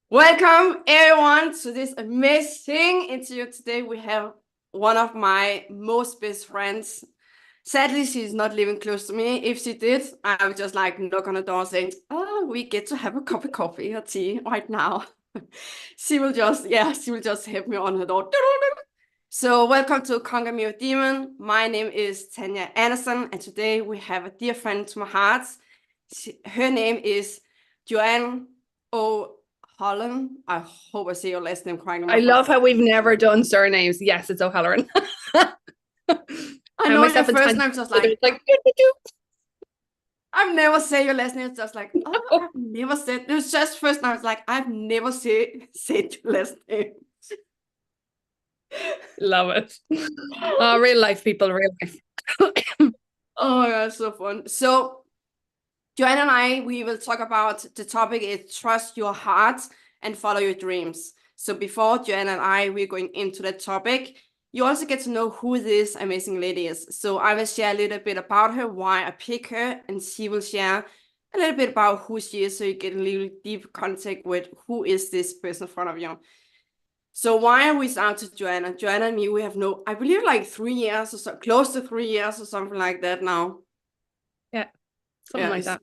Welcome everyone to this amazing interview. Today we have one of my most best friends. Sadly, she's not living close to me. If she did, I would just like knock on the door saying, "Oh, we get to have a cup of coffee or tea right now." she will just help me on her door. So welcome to Conquer Me with Demon. My name is Tanya Anderson, and today we have a dear friend to my heart. Her name is Johanne O'Halleron. I hope I say your last name correctly. I love how we've never done surnames. Yes, it's O'Halleron. I And know your myself and first Tanya name, just together, like it's like, doo, doo, I've never said your last name. It's just like, oh, doo. I've never said. It was just first time. It's like I've never said your last name. Love it. Oh, real life people, real life. Oh my god, so fun. So Joanna and I, we will talk about the topic is trust your heart and follow your dreams. So before Joanna and I, we're going into that topic, you also get to know who this amazing lady is. So I will share a little bit about her, why I pick her, and she will share a little bit about who she is, so you get a little deep contact with who is this person in front of you. So why are we out to Joanna? Joanna and me, we have I believe like 3 years or so, close to 3 years or something like that now. Yeah, something Yeah, like it's that.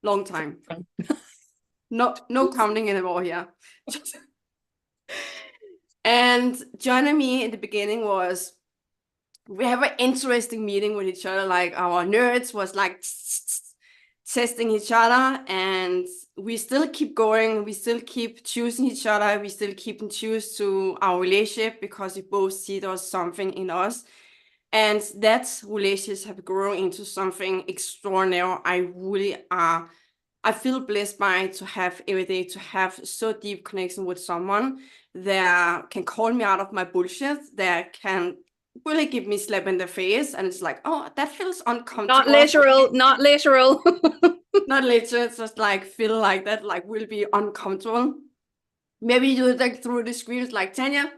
long time. No counting anymore here. And joining me in the beginning was we have an interesting meeting with each other. Like our nerds was like testing each other, and we still keep going. We still keep choosing each other. We still keep and choose to our relationship because we both see there's something in us. And that relationships have grown into something extraordinary. I feel blessed by to have every day to have so deep connection with someone that can call me out of my bullshit, that can really give me slap in the face, and it's like, oh, that feels Not uncomfortable. literal, not literal. Not later, it's just like feel like that, like will be uncomfortable. Maybe you like through the screens like Tanya.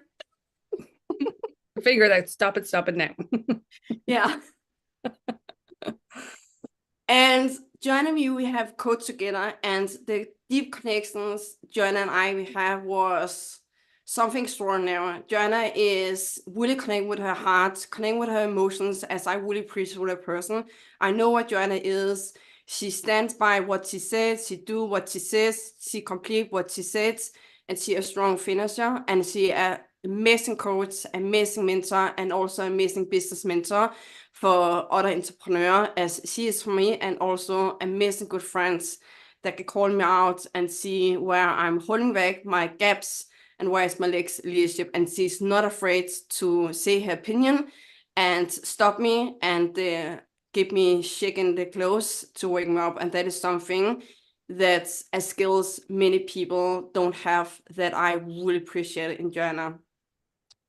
Figure it out. Stop it now. Yeah. And Joanna and me, we have code together, and the deep connections Joanna and I we have was something extraordinary. Joanna is really connecting with her heart, connecting with her emotions, as I really appreciate her person. I know what Joanna is. She stands by what she says, she do what she says, she complete what she says, and she a strong finisher, and she a amazing coach, amazing mentor, and also amazing business mentor for other entrepreneurs, as she is for me, and also amazing good friends that can call me out and see where I'm holding back my gaps and where is my leadership. And she's not afraid to say her opinion and stop me and give me shaking the clothes to wake me up. And that is something that's a skills many people don't have that I really appreciate in Joanna.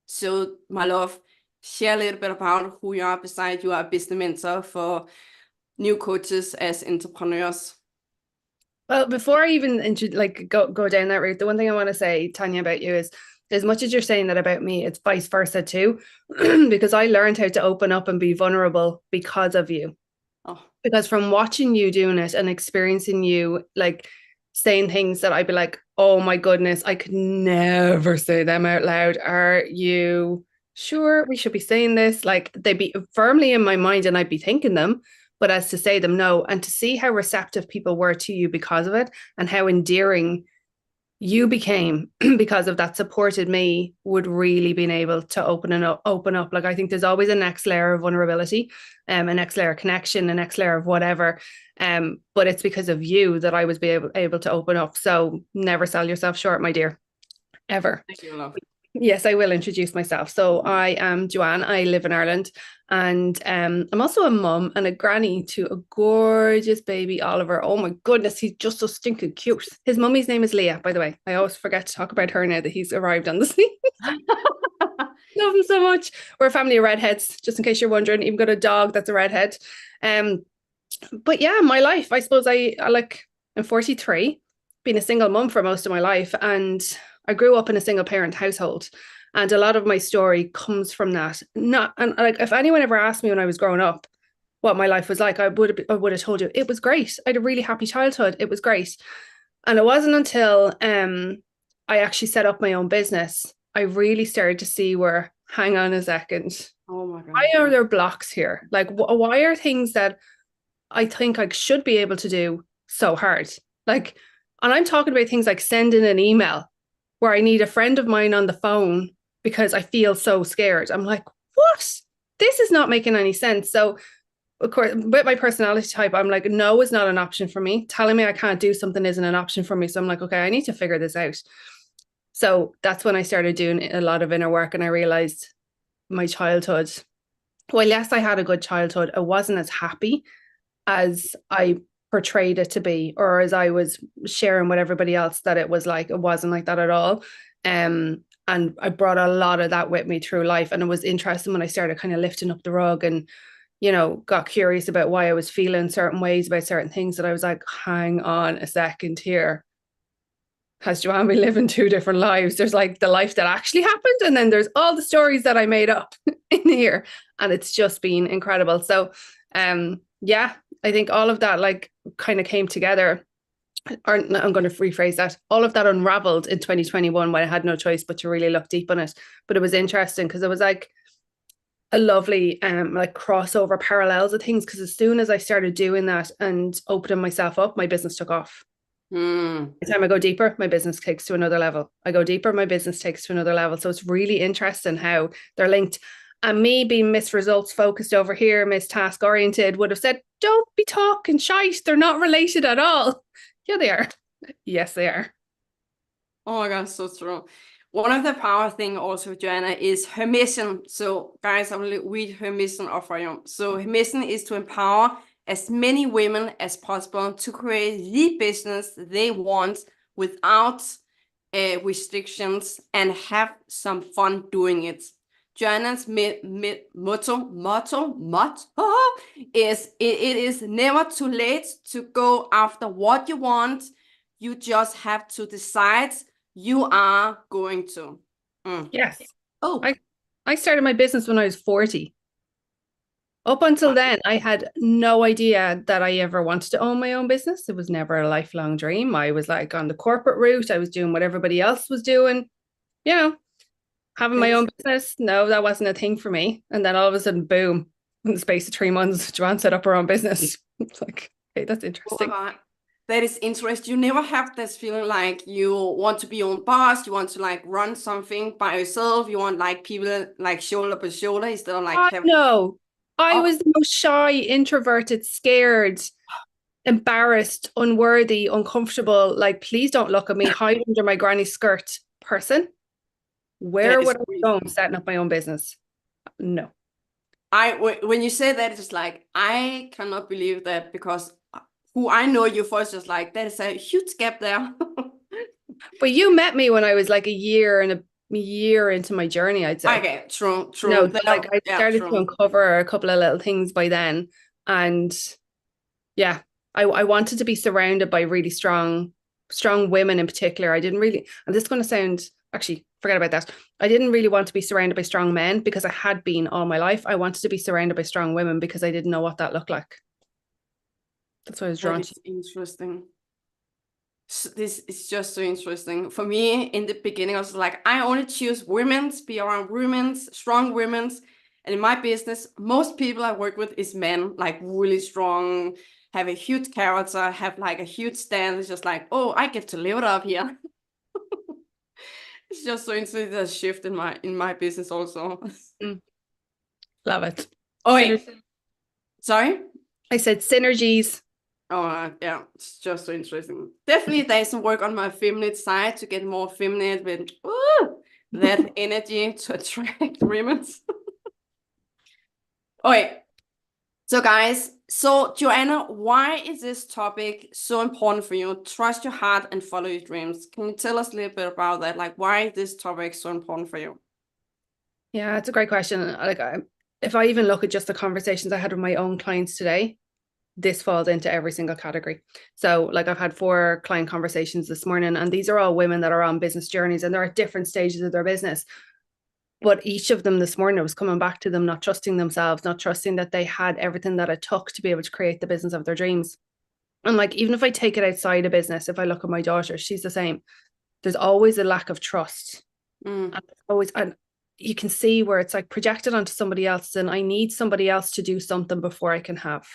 So, my love, share a little bit about who you are besides you are a business mentor for new coaches as entrepreneurs. Well, before I even go down that route, the one thing I want to say, Tanya, about you is as much as you're saying that about me, it's vice versa too, because I learned how to open up and be vulnerable because of you. Oh, Because from watching you doing it and experiencing you like saying things that I'd be like, oh my goodness, I could never say them out loud. Are you sure we should be saying this? Like they'd be firmly in my mind and I'd be thinking them, but as to say them, no. And to see how receptive people were to you because of it and how endearing you became because of that supported me would really been able to open up. Like I think there's always a next layer of vulnerability, a next layer of connection, a next layer of whatever. But it's because of you that I was able to open up. So never sell yourself short, my dear, ever. thank you, love. Yes, I will introduce myself. So I am Joanne. I live in Ireland, and I'm also a mum and a granny to a gorgeous baby Oliver. Oh my goodness, he's just so stinking cute. His mummy's name is Leah, by the way. I always forget to talk about her now that he's arrived on the scene. Love him so much. We're a family of redheads, just in case you're wondering. Even got a dog that's a redhead. Um, but yeah, my life. I suppose I like. I'm 43, been a single mum for most of my life, and I grew up in a single parent household. And a lot of my story comes from that. Not and like if anyone ever asked me when I was growing up what my life was like, I would have told you it was great. I had a really happy childhood. It was great. And it wasn't until I actually set up my own business, I really started to see where, hang on a second, Oh my God. why are there blocks here? Like, why are things that I think I should be able to do so hard? Like, and I'm talking about things like sending an email where I need a friend of mine on the phone because I feel so scared. I'm like, what? This is not making any sense. So, of course, with my personality type, I'm like, no is not an option for me. Telling me I can't do something isn't an option for me. So I'm like, okay, I need to figure this out. So that's when I started doing a lot of inner work, and I realized my childhood, well, yes, I had a good childhood. I wasn't as happy as I portrayed it to be, or as I was sharing with everybody else that it was like. It wasn't like that at all. And I brought a lot of that with me through life. And it was interesting when I started kind of lifting up the rug and, got curious about why I was feeling certain ways about certain things, that I was like, hang on a second here. Has Johanne been living two different lives? There's like the life that actually happened, and then there's all the stories that I made up in here. And it's just been incredible. So yeah, I think all of that like kind of came together. Or I'm going to rephrase that. All of that unraveled in 2021 when I had no choice but to really look deep on it. But it was interesting because it was like a lovely like crossover parallels of things, because as soon as I started doing that and opening myself up, my business took off. Mm. Every time I go deeper, my business takes to another level. I go deeper, my business takes to another level. So it's really interesting how they're linked. And me being Miss Results focused over here, Miss Task Oriented, would have said, don't be talking shite. They're not related at all. Yeah, they are. Yes, they are. Oh my God, so true. One of the power thing also, Joanna, is her mission. So guys, I will read her mission for you. So her mission is to empower as many women as possible to create the business they want without restrictions and have some fun doing it. Joanna's motto is it is never too late to go after what you want. You just have to decide you are going to. Yes. Oh, I started my business when I was 40. Up until then, I had no idea that I ever wanted to own my own business. It was never a lifelong dream. I was like on the corporate route. I was doing what everybody else was doing, you know, having my own business. No, that wasn't a thing for me. And then all of a sudden, boom, in the space of 3 months, Joanne set up her own business. It's like, okay, that's interesting. that is interesting. You never have this feeling like you want to be your own boss. You want to like run something by yourself. You want like people like shoulder by shoulder instead of like have. No, I was the most shy, introverted, scared, embarrassed, unworthy, uncomfortable. Like, please don't look at me, hide under my granny skirt person. Where would I go setting up my own business? No. When you say that, it's just like, I cannot believe that, because who I know you for is just like, that is a huge gap there. But you met me when I was like a year into my journey, I'd say. Okay, true. No, like I started to uncover a couple of little things by then. And yeah, I wanted to be surrounded by really strong women in particular. I didn't really, and this is going to sound, actually, forget about that. I didn't really want to be surrounded by strong men because I had been all my life. I wanted to be surrounded by strong women because I didn't know what that looked like. That's what I was drawn to. Interesting. So this is just so interesting. For me, in the beginning, I was like, I only choose women, be around women, strong women. And in my business, most people I work with is men, like really strong, have a huge character, have like a huge stand. It's just like, oh, I get to live it up here. It's just so interesting, the shift in my business also. Love it. Oh, wait. Sorry? I said synergies. Oh, yeah, it's just so interesting. Definitely there's some work on my feminine side to get more feminine with that energy to attract women. Okay, so guys, so Joanna, why is this topic so important for you? Trust your heart and follow your dreams. Can you tell us a little bit about that? Like, why is this topic so important for you? Yeah, it's a great question. Like, if I even look at just the conversations I had with my own clients today, this falls into every single category. So like I've had 4 client conversations this morning, and these are all women that are on business journeys and they're at different stages of their business. But each of them this morning, I was coming back to them not trusting themselves, not trusting that they had everything that it took to be able to create the business of their dreams. And like, even if I take it outside of business, if I look at my daughter, she's the same. there's always a lack of trust. Mm. And you can see where it's like projected onto somebody else, and I need somebody else to do something before I can have.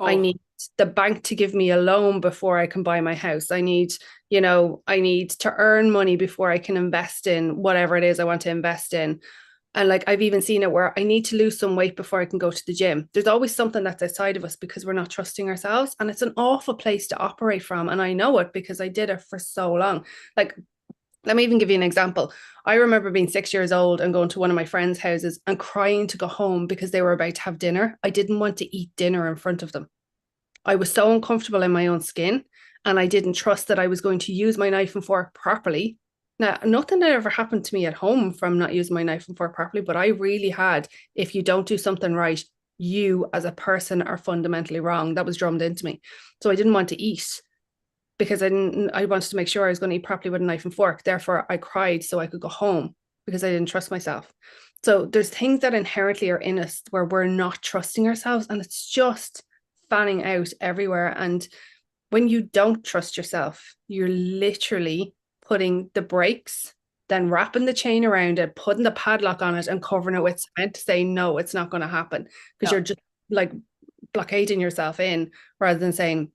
I Oh, need the bank to give me a loan before I can buy my house. I need to earn money before I can invest in whatever it is I want to invest in. And like I've even seen it where I need to lose some weight before I can go to the gym. There's always something that's outside of us because we're not trusting ourselves. And it's an awful place to operate from. And I know it because I did it for so long. Like, let me even give you an example. I remember being 6 years old and going to one of my friends' houses and crying to go home because they were about to have dinner. I didn't want to eat dinner in front of them. I was so uncomfortable in my own skin, and I didn't trust that I was going to use my knife and fork properly. Now, nothing had ever happened to me at home from not using my knife and fork properly, but I really had. If you don't do something right, you as a person are fundamentally wrong. That was drummed into me. So I didn't want to eat because I wanted to make sure I was going to eat properly with a knife and fork. Therefore, I cried so I could go home because I didn't trust myself. So there's things that inherently are in us where we're not trusting ourselves, and it's just fanning out everywhere. And when you don't trust yourself, you're literally putting the brakes, then wrapping the chain around it, putting the padlock on it, and covering it with cement to say, no, it's not going to happen. Because you're just like blockading yourself in rather than saying,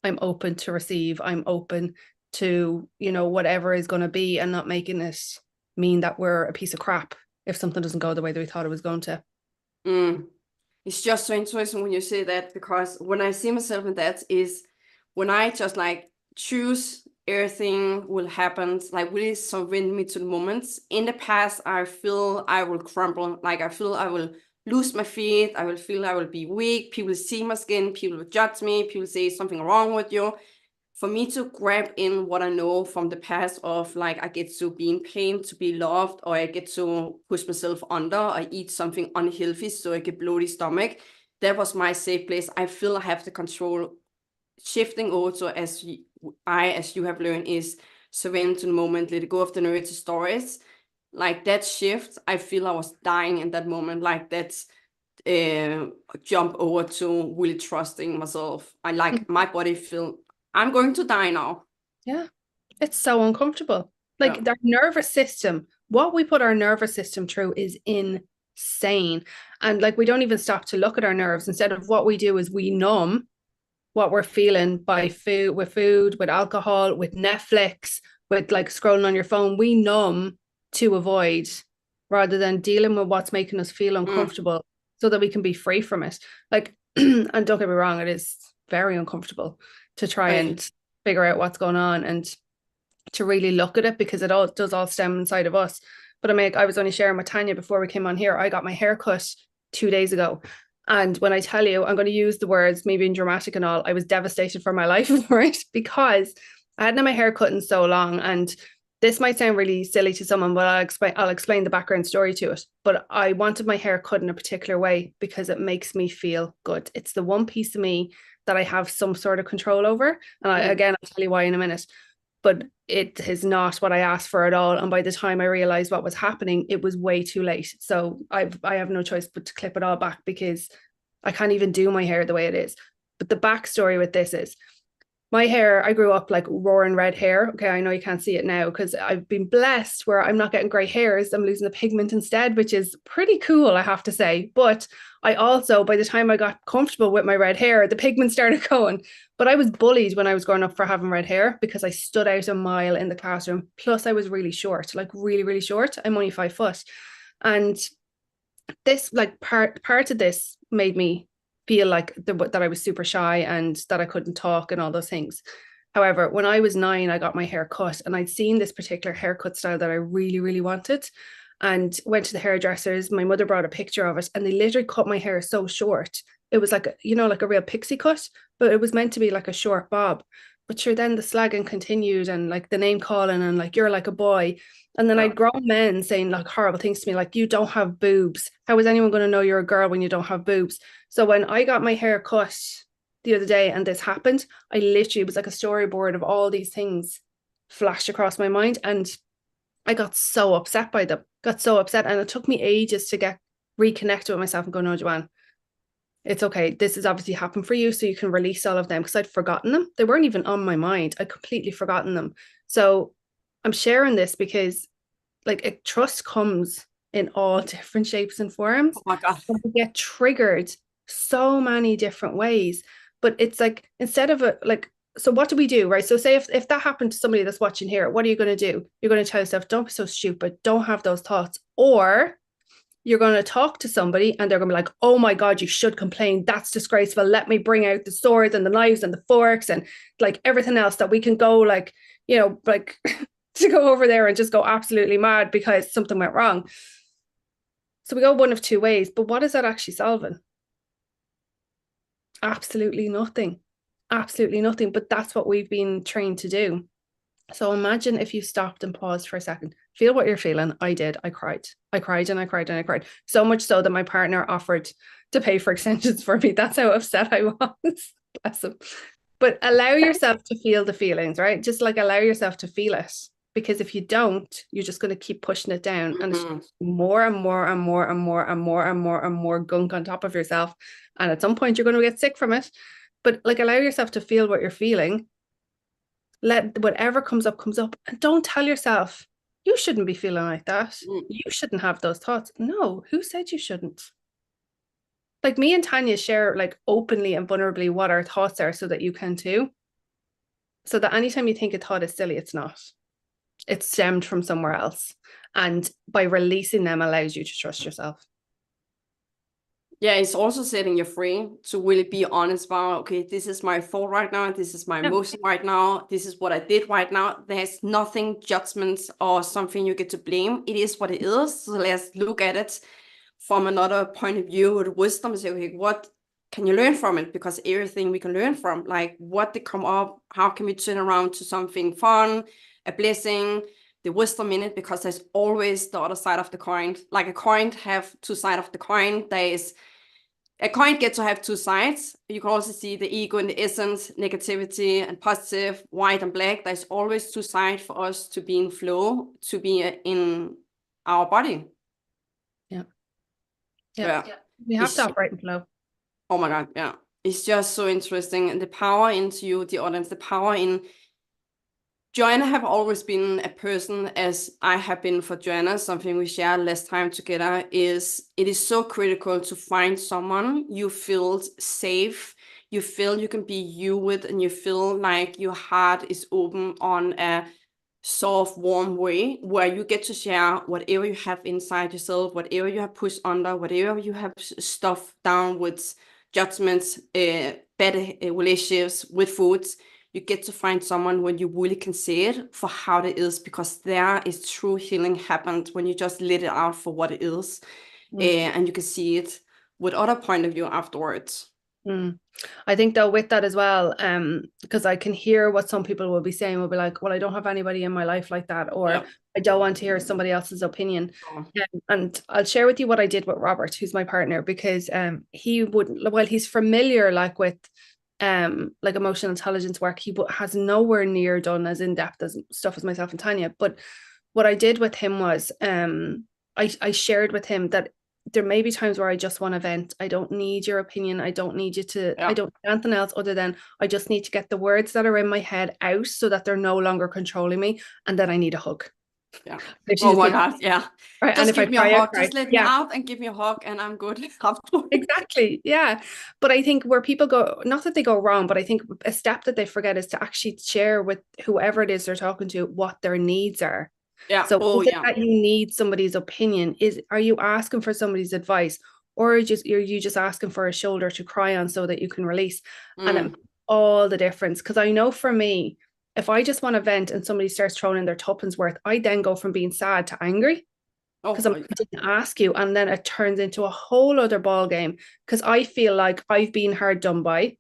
I'm open to receive, I'm open to, whatever is going to be, and not making it mean that we're a piece of crap if something doesn't go the way that we thought it was going to. Mm. It's just so interesting when you say that, because when I see myself in that is when I just like choose everything will happen, like really surrender me to the moments. In the past, I feel I will crumble, like I feel I will lose my feet, I will feel I will be weak, people see my skin, people will judge me, people say something wrong with you. For me to grab in what I know from the past of like I get to be in pain to be loved, or I get to push myself under, I eat something unhealthy so I get bloated stomach. That was my safe place. I feel I have the control. Shifting also as you have learned is surrender to the moment, let go of the narrative stories. Like that shift, I feel I was dying in that moment. Like that's jump over to really trusting myself. I like my body feel I'm going to die now. Yeah, it's so uncomfortable. Yeah. Like our nervous system, what we put our nervous system through is insane. And like we don't even stop to look at our nerves. Instead of what we do is we numb what we're feeling by food, with alcohol, with Netflix, with like scrolling on your phone. We numb to avoid rather than dealing with what's making us feel Mm. uncomfortable so that we can be free from it. Like, and don't get me wrong, it is very uncomfortable to try Right. and figure out what's going on and to really look at it, because it all does all stem inside of us. But I was only sharing with Tanya before we came on here. I got my hair cut 2 days ago. And when I tell you, I'm going to use the words maybe in dramatic and all, I was devastated for my life for it, because I hadn't had my hair cut in so long. And this might sound really silly to someone, but I'll explain the background story to it. But I wanted my hair cut in a particular way because it makes me feel good. It's the one piece of me that I have some sort of control over. And again, I'll tell you why in a minute. But it is not what I asked for at all. And by the time I realized what was happening, it was way too late. So I have no choice but to clip it all back, because I can't even do my hair the way it is. But the backstory with this is my hair, I grew up like roaring red hair. Okay, I know you can't see it now because I've been blessed where I'm not getting grey hairs. I'm losing the pigment instead, which is pretty cool, I have to say. But I also, by the time I got comfortable with my red hair, the pigment started going. But I was bullied when I was growing up for having red hair because I stood out a mile in the classroom. Plus, I was really short, like really, really short. I'm only 5 foot. And this, like part of this made me feel like that I was super shy and that I couldn't talk and all those things. However, when I was 9, I got my hair cut, and I'd seen this particular haircut style that I really, really wanted, and went to the hairdressers. My mother brought a picture of it, and they literally cut my hair so short. It was like like a real pixie cut, but it was meant to be like a short bob. But sure, then the slagging continued, and like the name calling, and like you're like a boy. And then Yeah. I'd grown men saying like horrible things to me, like, you don't have boobs. How is anyone going to know you're a girl when you don't have boobs? So when I got my hair cut the other day and this happened, I literally, it was like a storyboard of all these things flashed across my mind. And I got so upset by them, got so upset. And it took me ages to get reconnected with myself and go, no, Joanne, it's okay. This has obviously happened for you. So you can release all of them, because I'd forgotten them. They weren't even on my mind. I'd completely forgotten them. So I'm sharing this because like trust comes in all different shapes and forms. Oh my God. And we get triggered so many different ways. But it's like instead of like, so what do we do, right? So say if that happened to somebody that's watching here, what are you going to do? You're going to tell yourself, don't be so stupid, don't have those thoughts. Or you're going to talk to somebody and they're going to be like, oh my God, you should complain. That's disgraceful. Let me bring out the swords and the knives and the forks and like everything else that we can go like, like to go over there and just go absolutely mad because something went wrong. So we go one of two ways, but what is that actually solving? Absolutely nothing. Absolutely nothing. But that's what we've been trained to do. So imagine if you stopped and paused for a second. Feel what you're feeling. I did. I cried. I cried and I cried and I cried. So much so that my partner offered to pay for extensions for me. That's how upset I was. Bless him. But allow yourself to feel the feelings, right? Just like allow yourself to feel it. Because if you don't, you're just going to keep pushing it down and it's more and more and more and more and more and more and more gunk on top of yourself. And at some point you're going to get sick from it. But like allow yourself to feel what you're feeling. Let whatever comes up, and don't tell yourself you shouldn't be feeling like that. You shouldn't have those thoughts. No, who said you shouldn't? Like me and Tanya share like openly and vulnerably what our thoughts are so that you can too. So that anytime you think a thought is silly, it's not. It's stemmed from somewhere else. And by releasing them allows you to trust yourself. Yeah, it's also setting you free to really be honest about, okay, this is my thought right now. This is my emotion right now. This is what I did right now. There's nothing judgments or something you get to blame. It is what it is. So let's look at it from another point of view with wisdom and say, okay, what can you learn from it? Because everything we can learn from, like what did come up, how can we turn around to something fun, a blessing, the wisdom in it, because there's always the other side of the coin. Like a coin have two sides of the coin. A coin gets to have two sides. You can also see the ego and the essence, negativity and positive, white and black. There's always two sides for us to be in flow, to be in our body. Yeah. We have to operate in flow. Oh my God, yeah. It's just so interesting. And the power into you, the audience, the power in Joanna have always been a person, as I have been for Joanna, something we share less time together, is it is so critical to find someone you feel safe, you feel you can be you with, and you feel like your heart is open on a soft, warm way where you get to share whatever you have inside yourself, whatever you have pushed under, whatever you have stuffed down with judgments, bad relationships with foods. You get to find someone when you really can see it for how it is, because there is true healing happened when you just let it out for what it is. And you can see it with other point of view afterwards. I think though with that as well, because I can hear what some people will be saying, will be like, well, I don't have anybody in my life like that, or I don't want to hear somebody else's opinion. And I'll share with you what I did with Robert, who's my partner, because he would, well, he's familiar like with like emotional intelligence work. He has nowhere near done as in-depth as stuff as myself and Tanya. But what I did with him was I shared with him that there may be times where I just want to vent. I don't need your opinion. I don't need you to, I don't need anything else other than I just need to get the words that are in my head out so that they're no longer controlling me. And then I need a hug. Yeah. Oh my God. Yeah. Right. Just and give if me I cry, a hug. Just let me out and give me a hug and I'm good. Exactly. Yeah. But I think where people go, not that they go wrong, but I think a step that they forget is to actually share with whoever it is they're talking to what their needs are. Yeah. So is it that you need somebody's opinion? Are you asking for somebody's advice, or are you just asking for a shoulder to cry on so that you can release? And it makes all the difference. Because I know for me, if I just want to vent and somebody starts throwing in their tuppence worth, I then go from being sad to angry because I didn't ask you, and then it turns into a whole other ball game because I feel like I've been hard done by.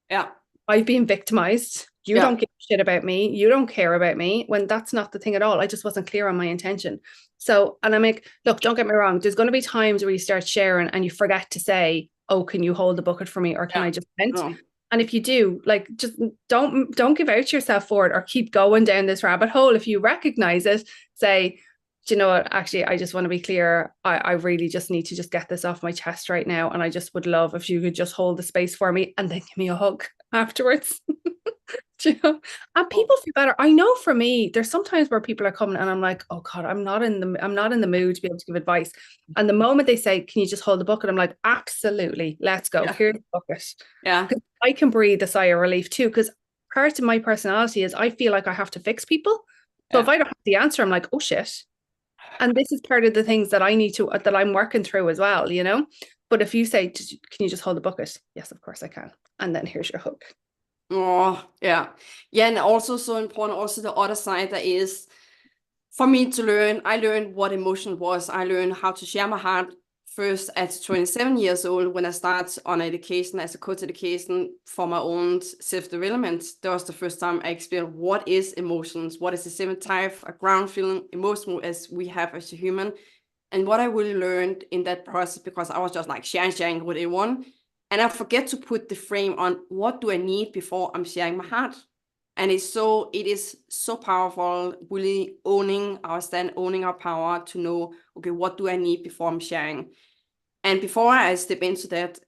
Yeah. I've been victimized. You don't give a shit about me. You don't care about me, when that's not the thing at all. I just wasn't clear on my intention. So, and I'm like, look, don't get me wrong. There's going to be times where you start sharing and you forget to say, oh, can you hold the bucket for me? Or can I just vent? And if you do, like, just don't give out yourself for it or keep going down this rabbit hole. If you recognize it, say, do you know what? Actually, I just want to be clear. I really just need to just get this off my chest right now. And I just would love if you could just hold the space for me and then give me a hug. afterwards. Do you know? And people feel better. I know for me, there's sometimes where people are coming and I'm like, oh God, I'm not in the mood to be able to give advice. And the moment they say, can you just hold the bucket? I'm like, absolutely, let's go. Yeah. Here's the bucket. Yeah. Because I can breathe a sigh of relief too. Because part of my personality is I feel like I have to fix people. So if Yeah. I don't have the answer, I'm like, oh shit. And this is part of the things that I need to that I'm working through as well, you know. But if you say, can you just hold the bucket? Yes, of course I can. And then here's your hug. Oh, yeah. Yeah, and also so important, also the other side that is for me to learn, I learned what emotion was. I learned how to share my heart first at 27 years old when I started on education as a coach education for my own self-development. That was the first time I experienced what is emotions, what is the same type of ground feeling emotion as we have as a human. And what I really learned in that process, because I was just like sharing with everyone, and I forget to put the frame on what do I need before I'm sharing my heart. And it is so powerful, really owning our stand, owning our power to know, okay, what do I need before I'm sharing? And before I step into that,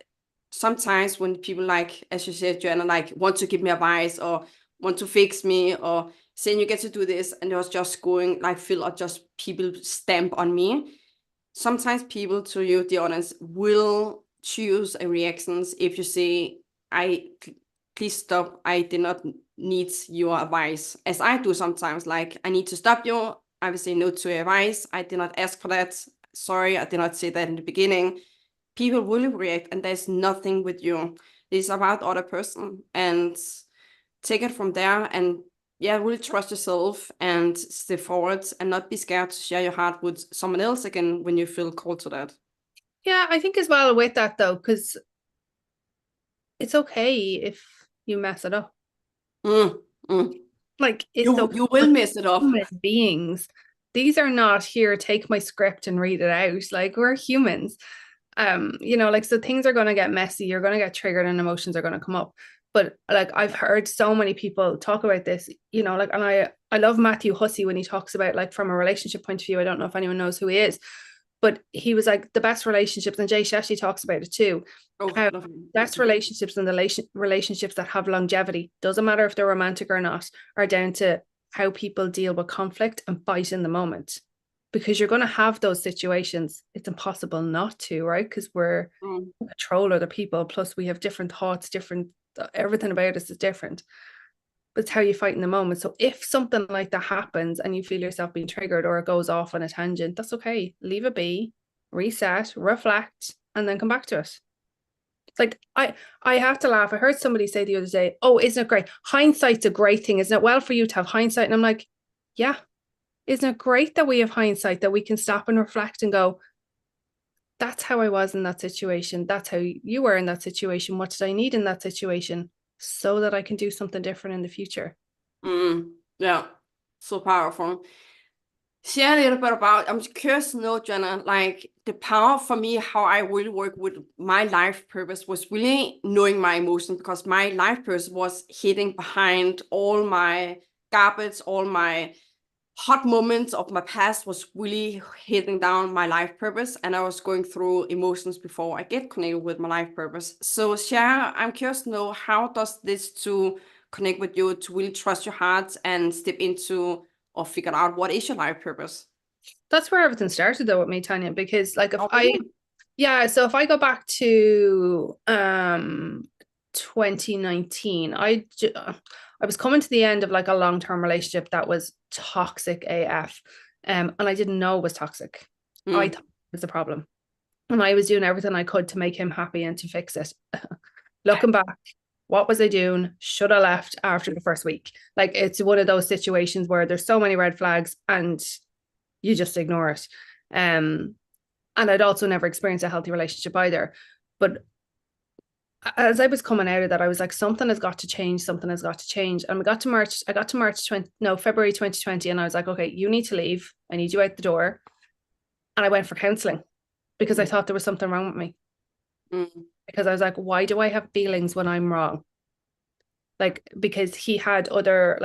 sometimes when people like, as you said, Joanna, like want to give me advice or want to fix me or saying you get to do this, and it was just going like feel or just people stamp on me. Sometimes people to you, the audience, will choose a reactions if you say, I please stop, I did not need your advice. As I do sometimes, like I need to stop you. I will say no to your advice. I did not ask for that. Sorry, I did not say that in the beginning. People will react and there's nothing with you. It's about other person and take it from there and yeah, really trust yourself and step forward and not be scared to share your heart with someone else again when you feel called to that. Yeah, I think as well with that though, because it's okay if you mess it up. Mm, mm. Like it's okay. You will mess it up. Human beings. These are not here, take my script and read it out. Like we're humans. You know, like so things are gonna get messy, you're gonna get triggered and emotions are gonna come up. But like I've heard so many people talk about this, you know, like and I love Matthew Hussey when he talks about like from a relationship point of view. I don't know if anyone knows who he is, but he was like the best relationships, and Jay Shetty talks about it too. Oh, How lovely. best relationships and the relationships that have longevity, doesn't matter if they're romantic or not, are down to how people deal with conflict and fight in the moment. Because you're going to have those situations. It's impossible not to, right? Because we're Mm, control other people. Plus, we have different thoughts, different everything about us is different. But it's how you fight in the moment. So if something like that happens and you feel yourself being triggered or it goes off on a tangent, that's okay. Leave it be, reset, reflect, and then come back to it. It's like I have to laugh. I heard somebody say the other day, "Oh, isn't it great? Hindsight's a great thing, isn't it? Well for you to have hindsight." And I'm like, "Yeah, isn't it great that we have hindsight that we can stop and reflect and go, that's how I was in that situation. That's how you were in that situation. What did I need in that situation so that I can do something different in the future?" yeah, so powerful. Share a little bit about, I'm curious to know, Jenna, like the power for me, how I really work with my life purpose was really knowing my emotions because my life purpose was hiding behind all my garbage, all my hot moments of my past was really hitting down my life purpose. And I was going through emotions before I get connected with my life purpose. So Share, I'm curious to know how does this to connect with you to really trust your heart and step into or figure out what is your life purpose? That's where everything started though with me, Tanya, because like if Oh, I really? yeah, so if I go back to 2019, I was coming to the end of like a long-term relationship that was toxic AF. And I didn't know it was toxic. I Mm. thought it was a problem. And I was doing everything I could to make him happy and to fix it. Looking back, what was I doing? Should have left after the first week. Like it's one of those situations where there's so many red flags and you just ignore it. And I'd also never experienced a healthy relationship either. But as I was coming out of that, I was like, something has got to change. Something has got to change. And I got to March 20, no, February 2020. And I was like, okay, you need to leave. I need you out the door. And I went for counseling because I thought there was something wrong with me. Mm. Because I was like, why do I have feelings when I'm wrong? Like, because he had other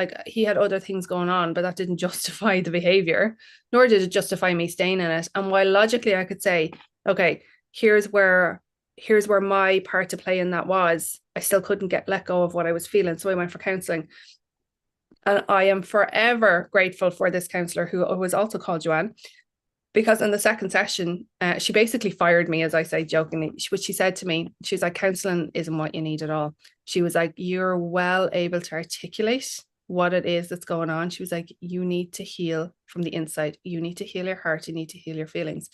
things going on, but that didn't justify the behavior, nor did it justify me staying in it. And while logically I could say, okay, here's where here's where my part to play in that was, I still couldn't let go of what I was feeling. So I went for counseling. And I am forever grateful for this counselor who was also called Joanne, because in the second session, she basically fired me, as I say jokingly. What she said to me, she's like, counseling isn't what you need at all. She was like, you're well able to articulate what it is that's going on. She was like, you need to heal from the inside. You need to heal your heart. You need to heal your feelings.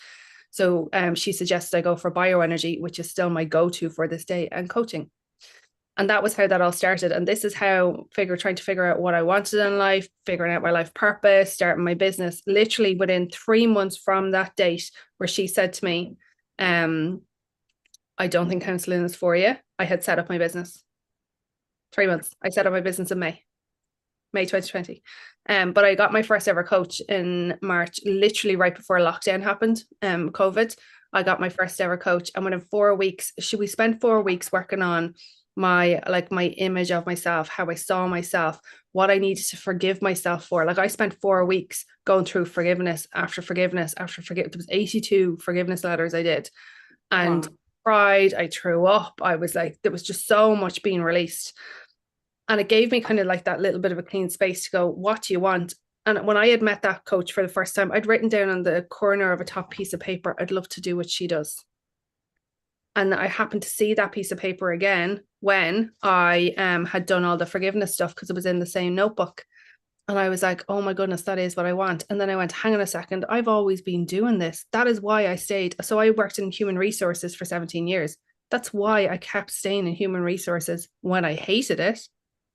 So she suggested I go for bioenergy, which is still my go-to for this day, and coaching. And that was how that all started. And this is how trying to figure out what I wanted in life, figuring out my life purpose, starting my business, literally within 3 months from that date where she said to me, I don't think counseling is for you. I had set up my business. 3 months. I set up my business in May 2020. But I got my first ever coach in March, literally right before lockdown happened, COVID. I got my first ever coach. And within 4 weeks, we spent 4 weeks working on my image of myself, how I saw myself, what I needed to forgive myself for. Like I spent 4 weeks going through forgiveness after forgiveness after forgiveness. There was 82 forgiveness letters I did, and cried, I threw up. I was like, there was just so much being released. And it gave me kind of like that little bit of a clean space to go, what do you want? And when I had met that coach for the first time, I'd written down on the corner of a top piece of paper, I'd love to do what she does. And I happened to see that piece of paper again when I had done all the forgiveness stuff, because it was in the same notebook. And I was like, oh my goodness, that is what I want. And then I went, hang on a second, I've always been doing this. That is why I stayed. So I worked in human resources for 17 years. That's why I kept staying in human resources when I hated it,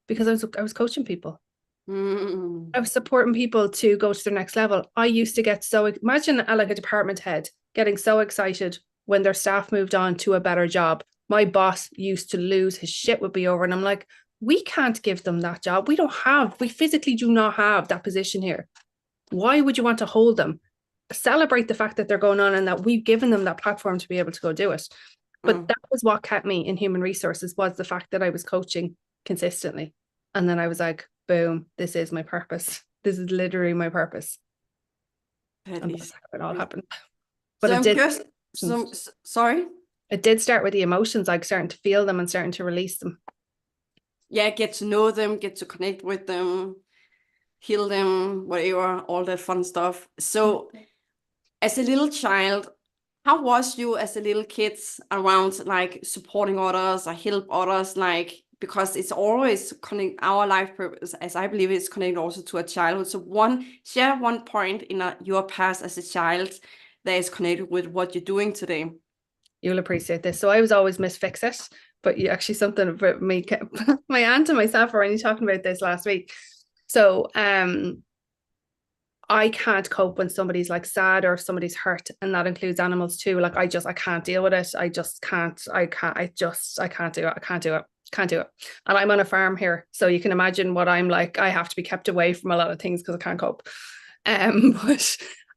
because I was coaching people. I was supporting people to go to their next level. I used to get so, imagine like a department head getting so excited when their staff moved on to a better job. My boss used to lose his shit, would be over. And I'm like, we can't give them that job. We physically do not have that position here. Why would you want to hold them? Celebrate the fact that they're going on and that we've given them that platform to be able to go do it. But that was what kept me in human resources, was the fact that I was coaching consistently. And then I was like, boom, this is my purpose. This is literally my purpose. And that's how it all happened. But sorry? It did start with the emotions, like starting to feel them and starting to release them. Yeah, get to know them, get to connect with them, heal them, whatever, all that fun stuff. So as a little child, how was you as a little kid around like supporting others or help others? Like, because it's always connect our life purpose, as I believe it's connected also to a childhood. So share one point in your past as a child that is connected with what you're doing today. You'll appreciate this. So I was always Miss Fix-It, but actually something about me, my aunt and myself were only talking about this last week. So I can't cope when somebody's like sad or if somebody's hurt, and that includes animals too. Like I can't deal with it. I can't do it. I can't do it. And I'm on a farm here, so you can imagine what I'm like. I have to be kept away from a lot of things because I can't cope. But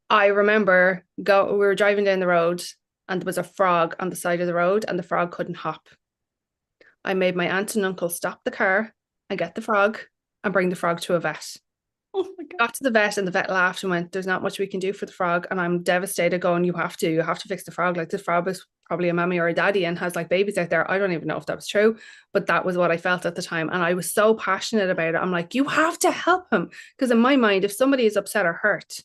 I remember we were driving down the road and there was a frog on the side of the road and the frog couldn't hop. I made my aunt and uncle stop the car and get the frog and bring the frog to a vet. Oh my God. Got to the vet and the vet laughed and went, there's not much we can do for the frog. And I'm devastated going, you have to fix the frog. Like this frog is probably a mommy or a daddy and has like babies out there. I don't even know if that was true, but that was what I felt at the time. And I was so passionate about it. I'm like, you have to help him. Because in my mind, if somebody is upset or hurt,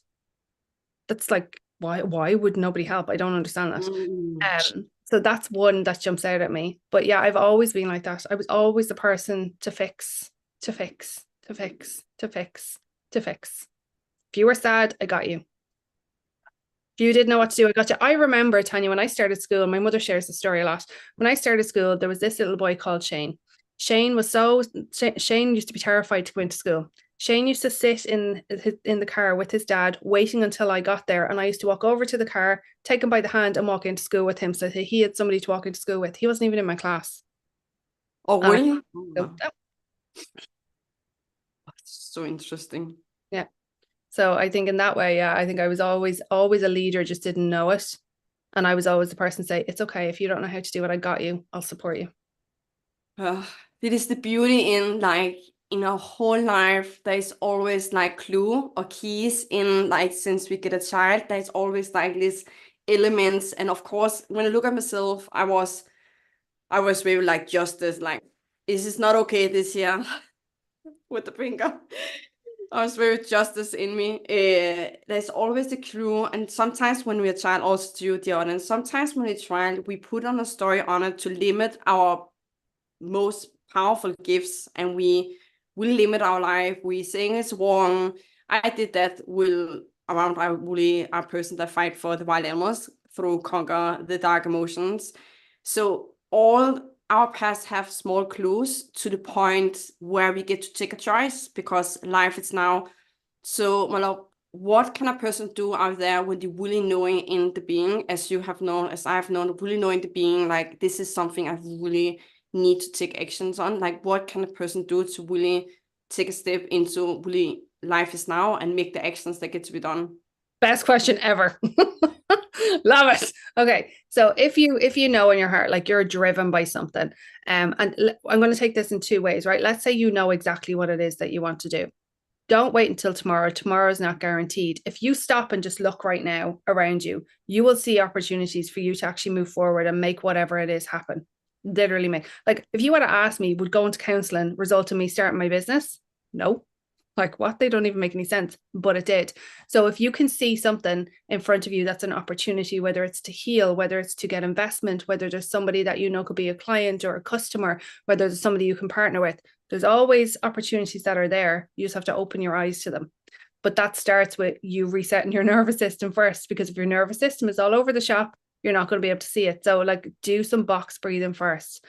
that's like, why would nobody help? I don't understand that. So that's one that jumps out at me. But yeah, I've always been like that. I was always the person to fix. If you were sad, I got you. If you didn't know what to do, I got you. I remember, Tanya, when I started school, my mother shares the story a lot. When I started school, there was this little boy called Shane. Shane used to be terrified to go into school. Shane used to sit in the car with his dad, waiting until I got there. And I used to walk over to the car, take him by the hand and walk into school with him. So he had somebody to walk into school with. He wasn't even in my class. Oh, really? That's so interesting. Yeah. So I think in that way, yeah, I think I was always a leader, just didn't know it. And I was always the person to say, it's okay. If you don't know how to do it, I got you. I'll support you. It is the beauty in like in our whole life, there's always like clue or keys in like since we get a child, there's always like these elements. And of course, when I look at myself, I was I was very like justice, like, is this not okay this year? With the finger. I was very justice in me. There's always a clue, and sometimes when we're child, also to the audience, sometimes when we're child, we put on a story on it to limit our most powerful gifts, and we will limit our life. We saying it's wrong. I did that will around I really a person that fight for the wild animals through conquer the dark emotions. So all our past have small clues to the point where we get to take a choice, because life is now. So, my love, what can a person do out there with the really knowing in the being, as you have known, as I've known, really knowing the being, like, this is something I really need to take actions on? Like, what can a person do to really take a step into really life is now and make the actions that get to be done? Best question ever. Love it. Okay. So if you know in your heart, like you're driven by something, and I'm going to take this in two ways, right? Let's say you know exactly what it is that you want to do. Don't wait until tomorrow. Tomorrow is not guaranteed. If you stop and just look right now around you, you will see opportunities for you to actually move forward and make whatever it is happen. Literally make. Like if you would have asked me, would going to counseling result in me starting my business? No. Like what? They don't even make any sense, but it did. So if you can see something in front of you that's an opportunity, whether it's to heal, whether it's to get investment, whether there's somebody that you know could be a client or a customer, whether there's somebody you can partner with, there's always opportunities that are there. You just have to open your eyes to them. But that starts with you resetting your nervous system first, because if your nervous system is all over the shop, you're not going to be able to see it. So like do some box breathing first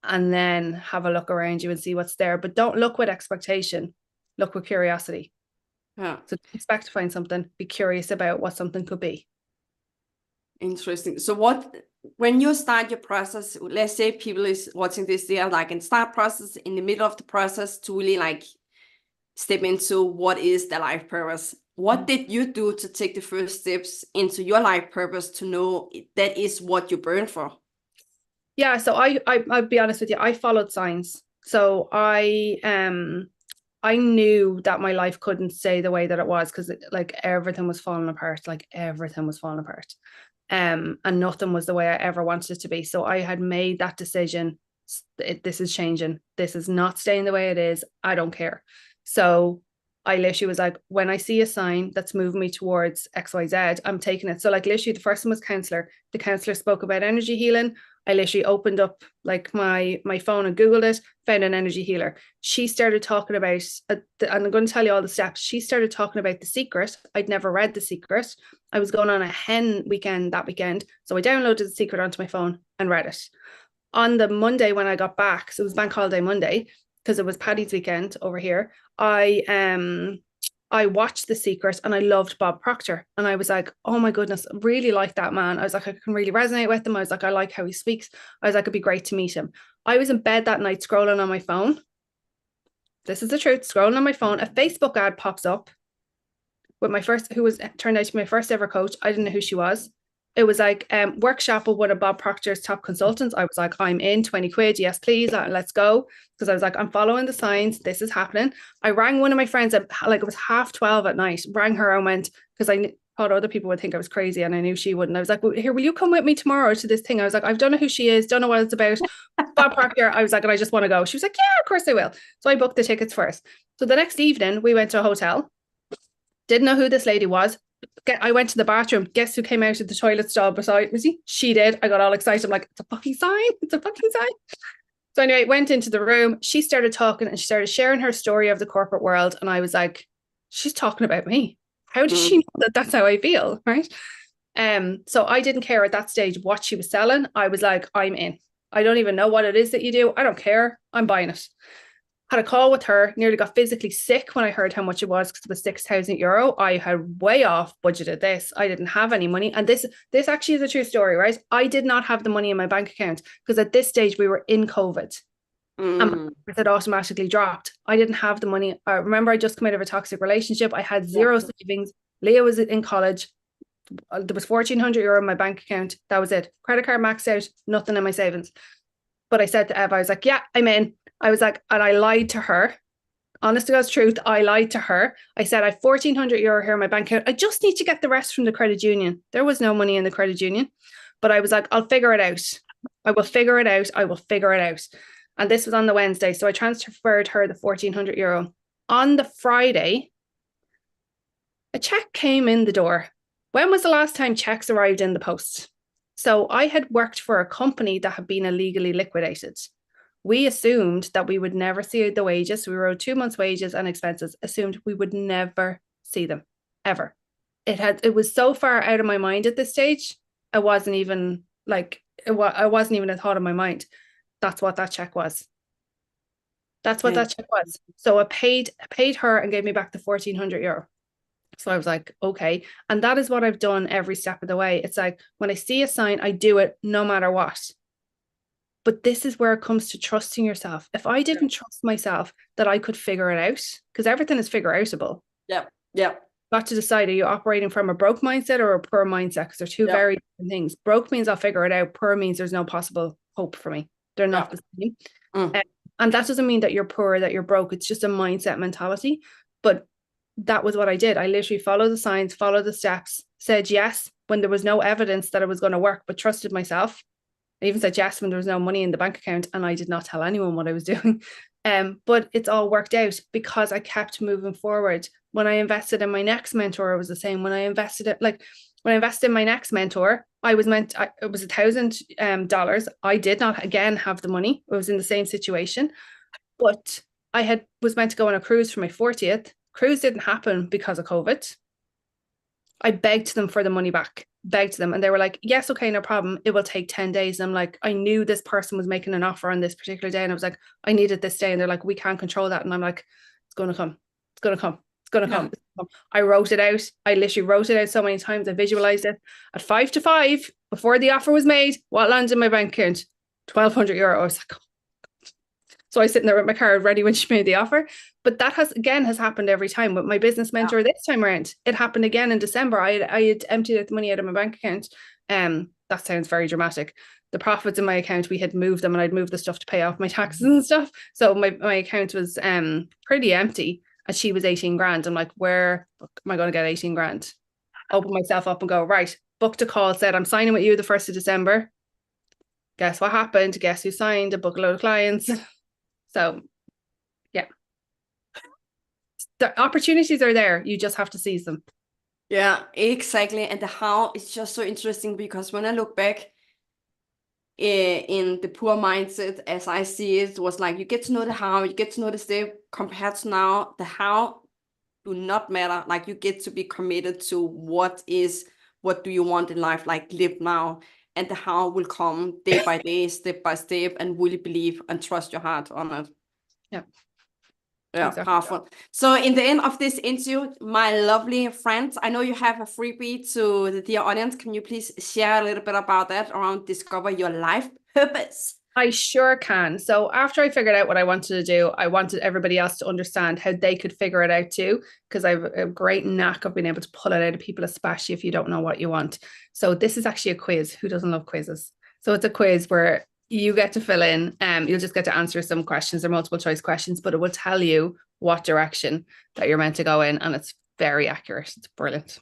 and then have a look around you and see what's there. But don't look with expectation. Look with curiosity. Yeah. So expect to find something, be curious about what something could be. Interesting. So when you start your process, let's say people is watching this, they are like in start process, in the middle of the process to really like step into what is the life purpose. What did you do to take the first steps into your life purpose to know that is what you burn for? Yeah, so I'll be honest with you, I followed signs. So I knew that my life couldn't stay the way that it was, because like everything was falling apart, like everything was falling apart. And nothing was the way I ever wanted it to be. So I had made that decision. This is changing. This is not staying the way it is. I don't care. So I literally was like, when I see a sign that's moving me towards XYZ, I'm taking it. So like literally the first one was counselor. The counselor spoke about energy healing. I literally opened up like my phone and Googled it, found an energy healer. She started talking about, and I'm going to tell you all the steps. She started talking about The Secret. I'd never read The Secret. I was going on a hen weekend that weekend. So I downloaded The Secret onto my phone and read it. On the Monday when I got back, so it was Bank Holiday Monday, because it was Paddy's weekend over here, I watched The Secret and I loved Bob Proctor. And I was like, oh my goodness, really like that man. I was like, I can really resonate with him. I was like, I like how he speaks. I was like, it'd be great to meet him. I was in bed that night scrolling on my phone. This is the truth. Scrolling on my phone, a Facebook ad pops up with my first, who was turned out to be my first ever coach. I didn't know who she was. It was like workshop with one of Bob Proctor's top consultants. I was like, I'm in, 20 quid. Yes, please. Let's go. Because I was like, I'm following the signs. This is happening. I rang one of my friends at like, it was 12:30 at night, rang her and went, because I thought other people would think I was crazy and I knew she wouldn't. I was like, well, here, will you come with me tomorrow to this thing? I was like, I don't know who she is. Don't know what it's about. Bob Proctor. I was like, and I just want to go. She was like, yeah, of course I will. So I booked the tickets first. So the next evening we went to a hotel. Didn't know who this lady was. I went to the bathroom. Guess who came out of the toilet stall beside me? She did. I got all excited. I'm like, it's a fucking sign. It's a fucking sign. So anyway, went into the room. She started talking and she started sharing her story of the corporate world. And I was like, she's talking about me. How does she know that that's how I feel? Right. So I didn't care at that stage what she was selling. I was like, I'm in. I don't even know what it is that you do. I don't care. I'm buying it. Had a call with her, nearly got physically sick when I heard how much it was, because it was €6,000. I had way off budgeted this. I didn't have any money. And this actually is a true story, right? I did not have the money in my bank account because at this stage we were in COVID. And it had automatically dropped. I didn't have the money. I remember I just come out of a toxic relationship. I had zero savings. Leah was in college. There was €1,400 in my bank account. That was it. Credit card maxed out, nothing in my savings. But I said to Eva, I was like, yeah, I'm in. I was like, and I lied to her. Honest to God's truth, I lied to her. I said, I have €1,400 here in my bank account. I just need to get the rest from the credit union. There was no money in the credit union. But I was like, I'll figure it out. I will figure it out. I will figure it out. And this was on the Wednesday. So I transferred her the €1,400. On the Friday, a check came in the door. When was the last time checks arrived in the post? So I had worked for a company that had been illegally liquidated. We assumed that we would never see the wages. We wrote 2 months' wages and expenses, assumed we would never see them, ever. It was so far out of my mind at this stage. I wasn't even I wasn't even a thought in my mind. That's what that check was. That's what that check was. So I paid her and gave me back the €1,400. So I was like, okay. And that is what I've done every step of the way. It's like when I see a sign, I do it no matter what. But this is where it comes to trusting yourself. If I didn't trust myself that I could figure it out, because everything is figure outable. Yeah. Yeah. Got to decide, are you operating from a broke mindset or a poor mindset? Because they're two very different things. Broke means I'll figure it out. Poor means there's no possible hope for me. They're not the same. And that doesn't mean that you're poor, that you're broke. It's just a mindset mentality. But that was what I did. I literally followed the signs, followed the steps, said yes when there was no evidence that it was going to work, but trusted myself. I even said yes when there was no money in the bank account, and I did not tell anyone what I was doing. But it's all worked out because I kept moving forward. When I invested in my next mentor, it was the same. When I invested in my next mentor, it was $1,000. I did not again have the money. I was in the same situation, but was meant to go on a cruise for my 40th. Cruise didn't happen because of COVID. I begged them for the money back, begged them. And they were like, yes, okay, no problem. It will take 10 days. And I'm like, I knew this person was making an offer on this particular day. And I was like, I need it this day. And they're like, we can't control that. And I'm like, it's going to come. It's going to come. It's going to come. I wrote it out. I literally wrote it out so many times. I visualized it at 5 to 5 before the offer was made. What landed in my bank account? €1,200. I was like, so I was sitting there with my card ready when she made the offer. But that has happened every time with my business mentor this time around. It happened again in December. I had emptied the money out of my bank account. That sounds very dramatic. The profits in my account, we had moved them and I'd moved the stuff to pay off my taxes and stuff. So my account was pretty empty and she was 18 grand. I'm like, where am I going to get 18 grand? Open myself up and go, right, booked a call, said I'm signing with you the 1st of December. Guess what happened? Guess who signed? A bookload of clients. So, yeah, the opportunities are there. You just have to seize them. Yeah, exactly. And the how is just so interesting because when I look back in the poor mindset, as I see it, was like you get to know the how, you get to know the step compared to now, the how do not matter. Like you get to be committed to what do you want in life, like live now. And the how will come day by day, step by step, and really believe and trust your heart on it. Yeah. Yeah, exactly. Powerful. So in the end of this interview, my lovely friends, I know you have a freebie to the dear audience. Can you please share a little bit about that around discover your life purpose? I sure can. So after I figured out what I wanted to do, I wanted everybody else to understand how they could figure it out too, because I have a great knack of being able to pull it out of people, especially if you don't know what you want. So this is actually a quiz. Who doesn't love quizzes? So it's a quiz where you get to fill in. You'll just get to answer some questions. They're multiple choice questions, but it will tell you what direction that you're meant to go in. And it's very accurate. It's brilliant.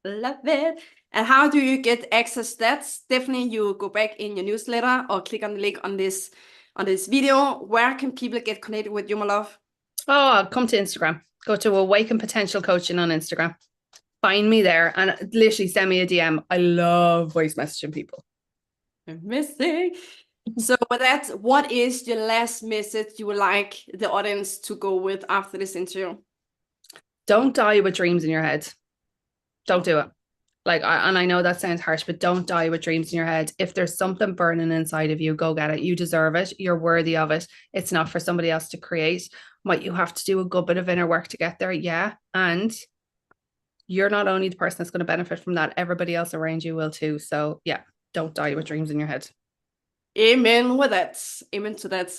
Love it. And how do you get access to that? Definitely you go back in your newsletter or click on the link on this video. Where can people get connected with you, my love? Oh, come to Instagram. Go to Awaken Potential Coaching on Instagram. Find me there and literally send me a DM. I love voice messaging people. Amazing. So with that, what is your last message you would like the audience to go with after this interview? Don't die with dreams in your head. Don't do it. And I know that sounds harsh, but don't die with dreams in your head. If there's something burning inside of you, go get it. You deserve it. You're worthy of it. It's not for somebody else to create. Might you have to do a good bit of inner work to get there? Yeah. And you're not only the person that's going to benefit from that, everybody else around you will too. So yeah, don't die with dreams in your head. Amen with that. Amen to that.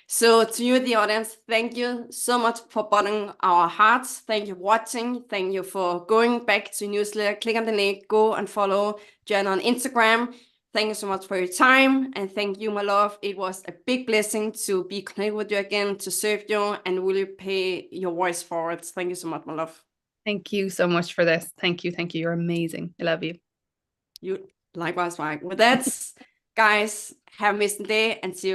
So to you, the audience, thank you so much for buttoning our hearts. Thank you for watching. Thank you for going back to newsletter. Click on the link, go and follow Johanne on Instagram. Thank you so much for your time. And thank you, my love. It was a big blessing to be connected with you again, to serve you and really pay your voice forward. Thank you so much, my love. Thank you so much for this. Thank you. Thank you. You're amazing. I love you. You likewise, Mike. With that, Guys, have a amazing day and see you